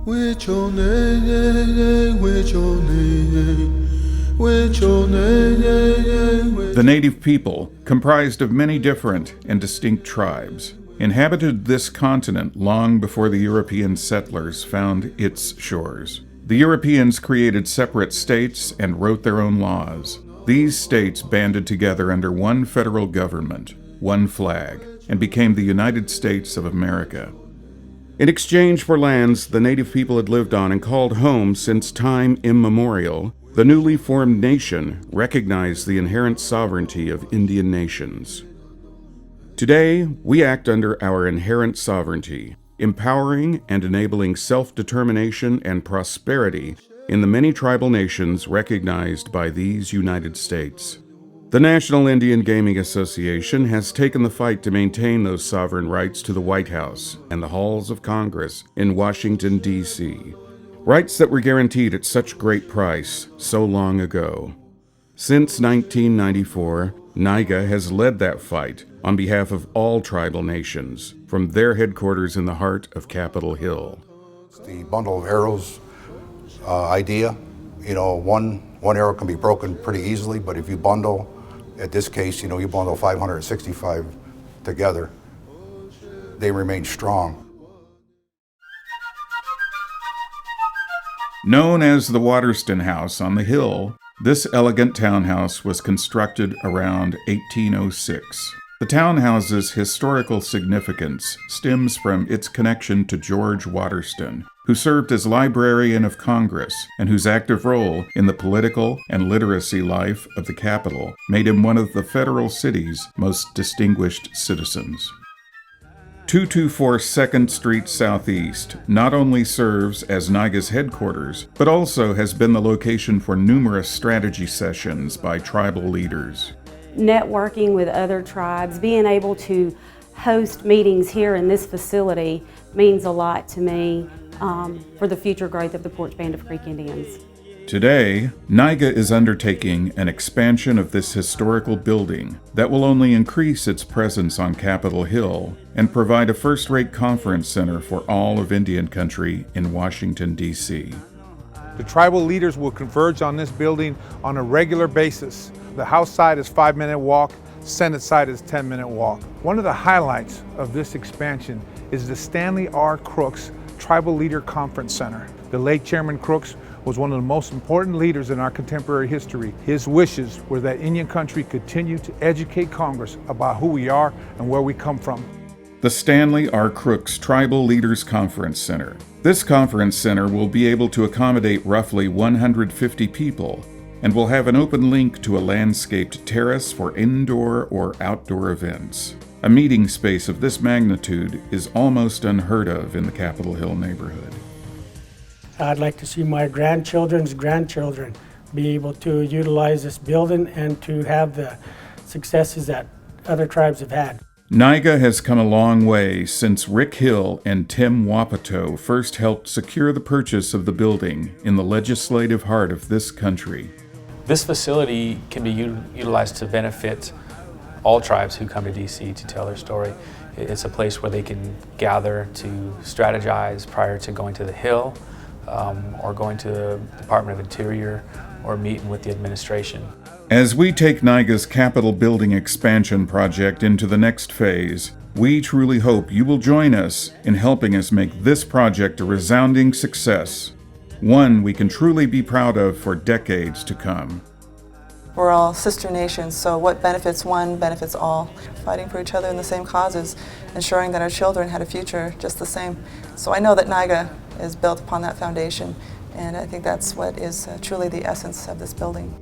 With your name, with your name, with your name. The native people, comprised of many different and distinct tribes, inhabited this continent long before the European settlers found its shores. The Europeans created separate states and wrote their own laws. These states banded together under one federal government, one flag, and became the United States of America. In exchange for lands the native people had lived on and called home since time immemorial, the newly formed nation recognized the inherent sovereignty of Indian nations. Today, we act under our inherent sovereignty, empowering and enabling self-determination and prosperity in the many tribal nations recognized by these United States. The National Indian Gaming Association has taken the fight to maintain those sovereign rights to the White House and the halls of Congress in Washington, D.C., rights that were guaranteed at such great price so long ago. Since 1994, NIGA has led that fight on behalf of all tribal nations, from their headquarters in the heart of Capitol Hill. The bundle of arrows idea, one arrow can be broken pretty easily, but if you bundle, at this case, you bundle 565 together, they remain strong. Known as the Waterston House on the Hill, this elegant townhouse was constructed around 1806. The townhouse's historical significance stems from its connection to George Waterston, who served as Librarian of Congress and whose active role in the political and literacy life of the capital made him one of the federal city's most distinguished citizens. 224 2nd Street Southeast not only serves as NIGA's headquarters, but also has been the location for numerous strategy sessions by tribal leaders. Networking with other tribes, being able to host meetings here in this facility means a lot to me for the future growth of the Porch Band of Creek Indians. Today, NIGA is undertaking an expansion of this historical building that will only increase its presence on Capitol Hill and provide a first-rate conference center for all of Indian country in Washington, D.C. The tribal leaders will converge on this building on a regular basis. The House side is 5-minute walk, Senate side is 10-minute walk. One of the highlights of this expansion is the Stanley R. Crooks Tribal Leader Conference Center. The late Chairman Crooks was one of the most important leaders in our contemporary history. His wishes were that Indian country continue to educate Congress about who we are and where we come from. The Stanley R. Crooks Tribal Leaders Conference Center. This conference center will be able to accommodate roughly 150 people and will have an open link to a landscaped terrace for indoor or outdoor events. A meeting space of this magnitude is almost unheard of in the Capitol Hill neighborhood. I'd like to see my grandchildren's grandchildren be able to utilize this building and to have the successes that other tribes have had. NIGA has come a long way since Rick Hill and Tim Wapato first helped secure the purchase of the building in the legislative heart of this country. This facility can be utilized to benefit all tribes who come to DC to tell their story. It's a place where they can gather to strategize prior to going to the Hill, or going to the Department of Interior, or meeting with the administration. As we take NIGA's Capitol Building expansion project into the next phase, we truly hope you will join us in helping us make this project a resounding success, one we can truly be proud of for decades to come. We're all sister nations, so what benefits one benefits all. Fighting for each other in the same causes, ensuring that our children had a future just the same. So I know that NIGA is built upon that foundation, and I think that's what is truly the essence of this building.